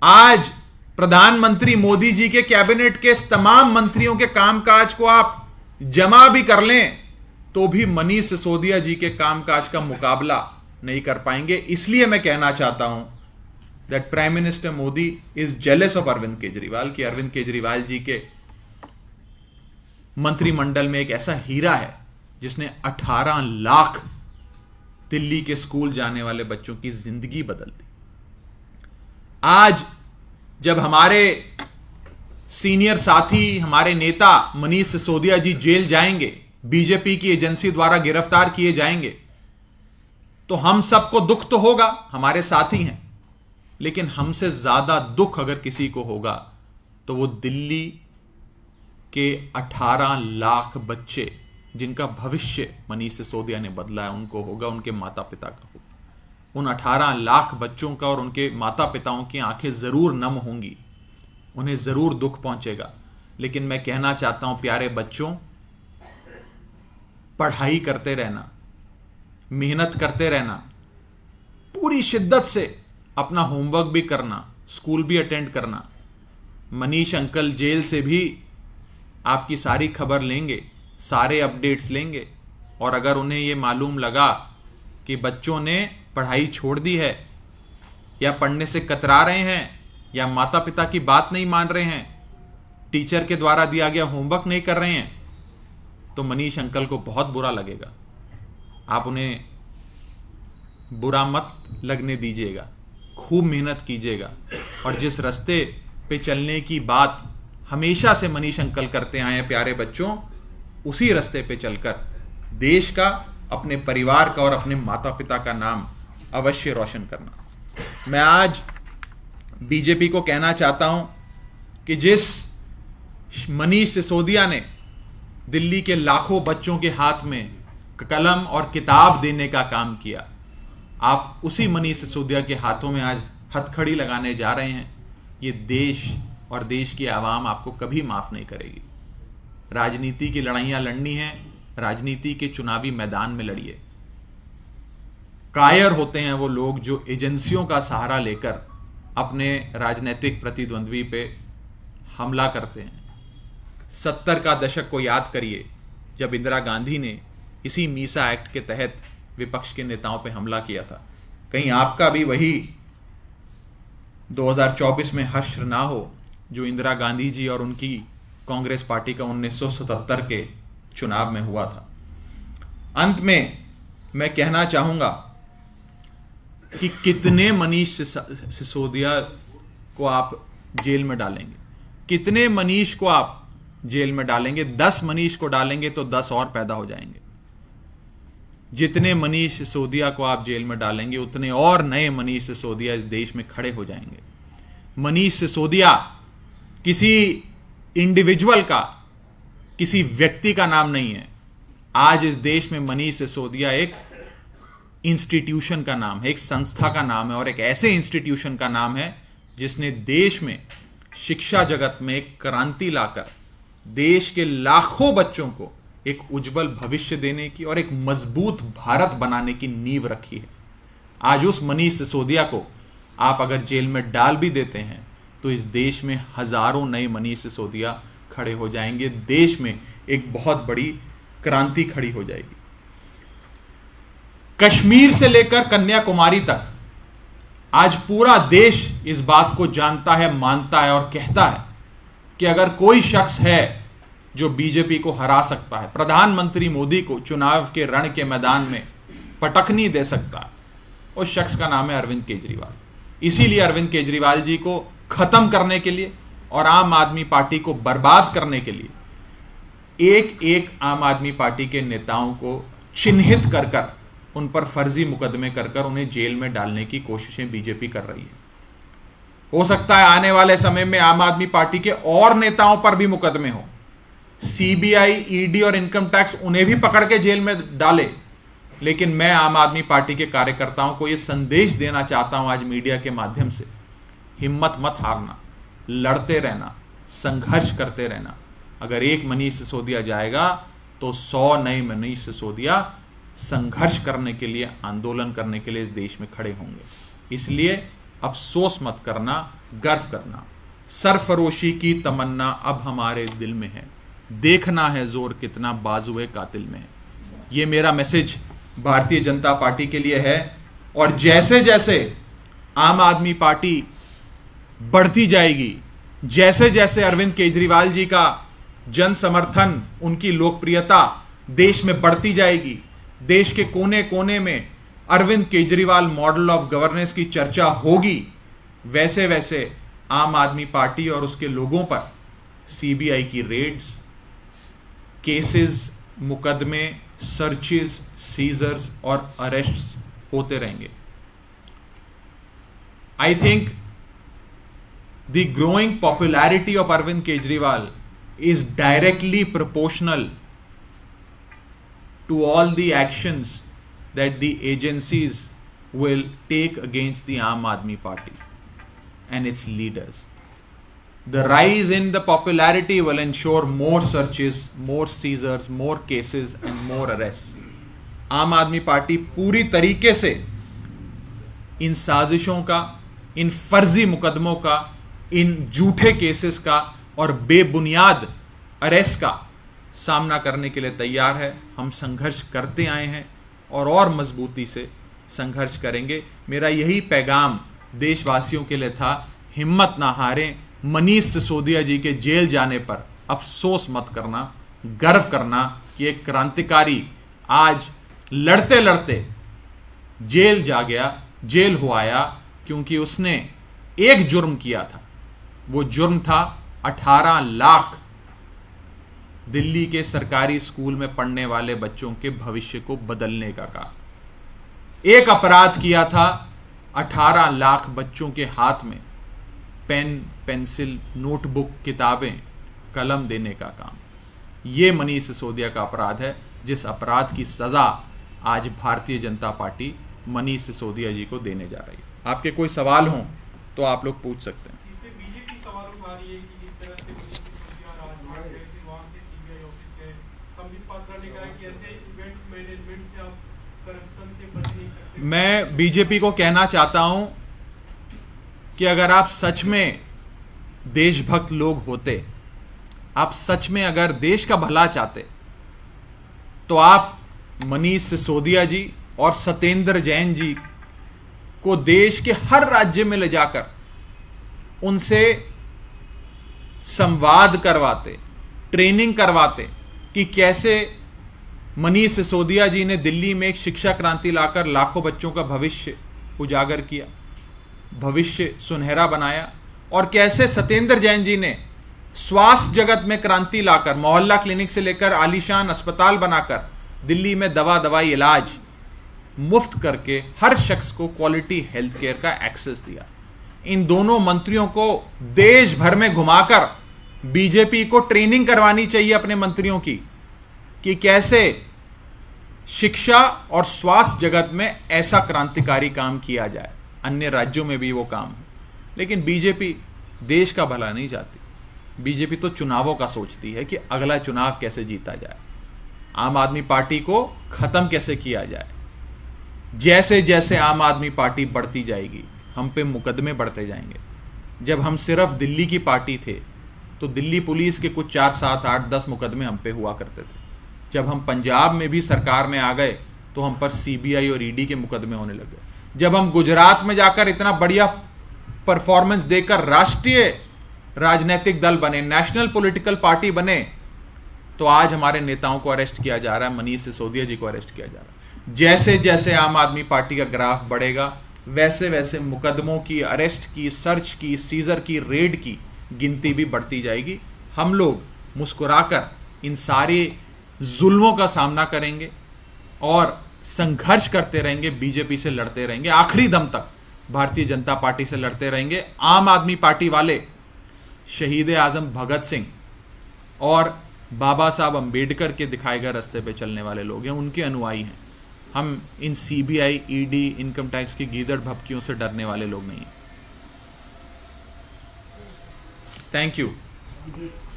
आज प्रधानमंत्री मोदी जी के कैबिनेट के तमाम मंत्रियों के कामकाज को आप जमा भी कर लें तो भी मनीष सिसोदिया जी के कामकाज का मुकाबला नहीं कर पाएंगे। इसलिए मैं कहना चाहता हूं that prime minister Modi is jealous of Arvind Kejriwal कि अरविंद केजरीवाल जी के मंत्रिमंडल में एक ऐसा हीरा है जिसने 18 लाख दिल्ली के स्कूल जाने वाले बच्चों की जिंदगी बदल दी। आज जब हमारे सीनियर साथी, हमारे नेता मनीष सिसोदिया जी जेल जाएंगे, बीजेपी की एजेंसी द्वारा गिरफ्तार किए जाएंगे, तो हम सबको दुख तो होगा, हमारे साथी हैं, लेकिन हमसे ज्यादा दुख अगर किसी को होगा तो वो दिल्ली के 18 लाख बच्चे जिनका भविष्य मनीष सिसोदिया ने बदला है उनको होगा, उनके माता पिता का होगा। उन 18 लाख बच्चों का और उनके माता पिताओं की आंखें जरूर नम होंगी, उन्हें जरूर दुख पहुंचेगा। लेकिन मैं कहना चाहता हूं प्यारे बच्चों, पढ़ाई करते रहना, मेहनत करते रहना, पूरी शिद्दत से अपना होमवर्क भी करना, स्कूल भी अटेंड करना। मनीष अंकल जेल से भी आपकी सारी खबर लेंगे, सारे अपडेट्स लेंगे, और अगर उन्हें यह मालूम लगा कि बच्चों ने पढ़ाई छोड़ दी है या पढ़ने से कतरा रहे हैं या माता पिता की बात नहीं मान रहे हैं, टीचर के द्वारा दिया गया होमवर्क नहीं कर रहे हैं, तो मनीष अंकल को बहुत बुरा लगेगा। आप उन्हें बुरा मत लगने दीजिएगा, खूब मेहनत कीजिएगा, और जिस रास्ते पे चलने की बात हमेशा से मनीष अंकल करते आए हैं प्यारे बच्चों, उसी रास्ते पे चलकर देश का, अपने परिवार का और अपने माता पिता का नाम अवश्य रोशन करना। मैं आज बीजेपी को कहना चाहता हूं कि जिस मनीष सिसोदिया ने दिल्ली के लाखों बच्चों के हाथ में कलम और किताब देने का काम किया, आप उसी मनीष सिसोदिया के हाथों में आज हथकड़ी लगाने जा रहे हैं। ये देश और देश की आवाम आपको कभी माफ नहीं करेगी। राजनीति की लड़ाइयां लड़नी है, राजनीति के चुनावी मैदान में लड़िए। कायर होते हैं वो लोग जो एजेंसियों का सहारा लेकर अपने राजनीतिक प्रतिद्वंद्वी पे हमला करते हैं। 70 का दशक को याद करिए, जब इंदिरा गांधी ने इसी मीसा एक्ट के तहत विपक्ष के नेताओं पे हमला किया था। कहीं आपका भी वही 2024 में हश्र ना हो जो इंदिरा गांधी जी और उनकी कांग्रेस पार्टी का 1977 के चुनाव में हुआ था। अंत में मैं कहना चाहूंगा कि कितने मनीष सिसोदिया को आप जेल में डालेंगे, कितने मनीष को आप जेल में डालेंगे? 10 मनीष को डालेंगे तो 10 और पैदा हो जाएंगे। जितने मनीष सिसोदिया को आप जेल में डालेंगे उतने और नए मनीष सिसोदिया इस देश में खड़े हो जाएंगे। मनीष सिसोदिया किसी इंडिविजुअल का, किसी व्यक्ति का नाम नहीं है। आज इस देश में मनीष सिसोदिया एक इंस्टीट्यूशन का नाम है, एक संस्था का नाम है, और एक ऐसे इंस्टीट्यूशन का नाम है जिसने देश में शिक्षा जगत में एक क्रांति लाकर देश के लाखों बच्चों को एक उज्जवल भविष्य देने की और एक मजबूत भारत बनाने की नींव रखी है। आज उस मनीष सिसोदिया को आप अगर जेल में डाल भी देते हैं तो इस देश में हजारों नए मनीष सिसोदिया खड़े हो जाएंगे। देश में एक बहुत बड़ी क्रांति खड़ी हो जाएगी। कश्मीर से लेकर कन्याकुमारी तक आज पूरा देश इस बात को जानता है, मानता है और कहता है कि अगर कोई शख्स है जो बीजेपी को हरा सकता है, प्रधानमंत्री मोदी को चुनाव के रण के मैदान में पटकनी दे सकता है, उस शख्स का नाम है अरविंद केजरीवाल। इसीलिए अरविंद केजरीवाल जी को खत्म करने के लिए और आम आदमी पार्टी को बर्बाद करने के लिए एक एक आम आदमी पार्टी के नेताओं को चिन्हित कर कर उन पर फर्जी मुकदमे कर कर उन्हें जेल में डालने की कोशिशें बीजेपी कर रही है। हो सकता है आने वाले समय में आम आदमी पार्टी के और नेताओं पर भी मुकदमे हो, सीबीआई, ईडी और इनकम टैक्स उन्हें भी पकड़ के जेल में डाले। लेकिन मैं आम आदमी पार्टी के कार्यकर्ताओं को यह संदेश देना चाहता हूं आज मीडिया के माध्यम से, हिम्मत मत हारना, लड़ते रहना, संघर्ष करते रहना। अगर एक मनीष सिसोदिया जाएगा तो 100 नए मनीष सिसोदिया संघर्ष करने के लिए, आंदोलन करने के लिए इस देश में खड़े होंगे। इसलिए अफसोस मत करना, गर्व करना। सरफरोशी की तमन्ना अब हमारे दिल में है, देखना है जोर कितना बाजुए कातिल में है। ये मेरा मैसेज भारतीय जनता पार्टी के लिए है। और जैसे जैसे आम आदमी पार्टी बढ़ती जाएगी, जैसे जैसे अरविंद केजरीवाल जी का जन समर्थन, उनकी लोकप्रियता देश में बढ़ती जाएगी, देश के कोने कोने में Arvind Kejriwal model of governance की चर्चा होगी, वैसे वैसे आम आदमी पार्टी और उसके लोगों पर सीबीआई की रेड्स, केसेस, मुकदमे, सर्चेस, सीजर्स और अरेस्ट्स होते रहेंगे। I think the growing popularity of Arvind Kejriwal is directly proportional to all the actions that the agencies will take against the Aam Aadmi Party and its leaders. The rise in the popularity will ensure more searches, more seizures, more cases and more arrests. आम आदमी party पूरी तरीके से इन साजिशों का, इन फर्जी मुकदमों का, इन झूठे केसेस का और बेबुनियाद अरेस्ट का सामना करने के लिए तैयार है। हम संघर्ष करते आए हैं और मजबूती से संघर्ष करेंगे। मेरा यही पैगाम देशवासियों के लिए था, हिम्मत ना हारें। मनीष सिसोदिया जी के जेल जाने पर अफसोस मत करना, गर्व करना कि एक क्रांतिकारी आज लड़ते लड़ते जेल जा गया, जेल हो आया, क्योंकि उसने एक जुर्म किया था। वो जुर्म था 18 लाख दिल्ली के सरकारी स्कूल में पढ़ने वाले बच्चों के भविष्य को बदलने का काम। एक अपराध किया था 18 लाख बच्चों के हाथ में पेन, पेंसिल, नोटबुक, किताबें, कलम देने का काम। यह मनीष सिसोदिया का अपराध है, जिस अपराध की सजा आज भारतीय जनता पार्टी मनीष सिसोदिया जी को देने जा रही है। आपके कोई सवाल हों तो आप लोग पूछ सकते हैं। मैं बीजेपी को कहना चाहता हूं कि अगर आप सच में देशभक्त लोग होते, आप सच में अगर देश का भला चाहते, तो आप मनीष सिसोदिया जी और सत्येंद्र जैन जी को देश के हर राज्य में ले जाकर उनसे संवाद करवाते, ट्रेनिंग करवाते कि कैसे मनीष सिसोदिया जी ने दिल्ली में एक शिक्षा क्रांति लाकर लाखों बच्चों का भविष्य उजागर किया, भविष्य सुनहरा बनाया, और कैसे सत्येंद्र जैन जी ने स्वास्थ्य जगत में क्रांति लाकर मोहल्ला क्लिनिक से लेकर आलीशान अस्पताल बनाकर दिल्ली में दवाई इलाज मुफ्त करके हर शख्स को क्वालिटी हेल्थ केयर का एक्सेस दिया। इन दोनों मंत्रियों को देश भर में घुमाकर बीजेपी को ट्रेनिंग करवानी चाहिए अपने मंत्रियों की कि कैसे शिक्षा और स्वास्थ्य जगत में ऐसा क्रांतिकारी काम किया जाए। अन्य राज्यों में भी वो काम है, लेकिन बीजेपी देश का भला नहीं चाहती। बीजेपी तो चुनावों का सोचती है कि अगला चुनाव कैसे जीता जाए, आम आदमी पार्टी को खत्म कैसे किया जाए। जैसे जैसे आम आदमी पार्टी बढ़ती जाएगी, हम पे मुकदमे बढ़ते जाएंगे। जब हम सिर्फ दिल्ली की पार्टी थे तो दिल्ली पुलिस के कुछ 4, 7, 8, 10 मुकदमे हम पे हुआ करते थे। जब हम पंजाब में भी सरकार में आ गए तो हम पर सीबीआई और ईडी के मुकदमे होने लगे। जब हम गुजरात में जाकर इतना बढ़िया परफॉर्मेंस देकर राष्ट्रीय राजनीतिक दल बने, नेशनल पॉलिटिकल पार्टी बने, तो आज हमारे नेताओं को अरेस्ट किया जा रहा है, मनीष सिसोदिया जी को अरेस्ट किया जा रहा है। जैसे जैसे आम आदमी पार्टी का ग्राफ बढ़ेगा, वैसे वैसे मुकदमों की, अरेस्ट की, सर्च की, सीजर की, रेड की गिनती भी बढ़ती जाएगी। हम लोग मुस्कुराकर इन सारे जुल्मों का सामना करेंगे और संघर्ष करते रहेंगे, बीजेपी से लड़ते रहेंगे, आखिरी दम तक भारतीय जनता पार्टी से लड़ते रहेंगे। आम आदमी पार्टी वाले शहीद आजम भगत सिंह और बाबा साहब अंबेडकर के दिखाए गए रास्ते पे चलने वाले लोग हैं, उनके अनुयायी हैं। हम इन सीबीआई, ईडी, इनकम टैक्स की गीदड़ भभकियों से डरने वाले लोग नहीं हैं। Thank you.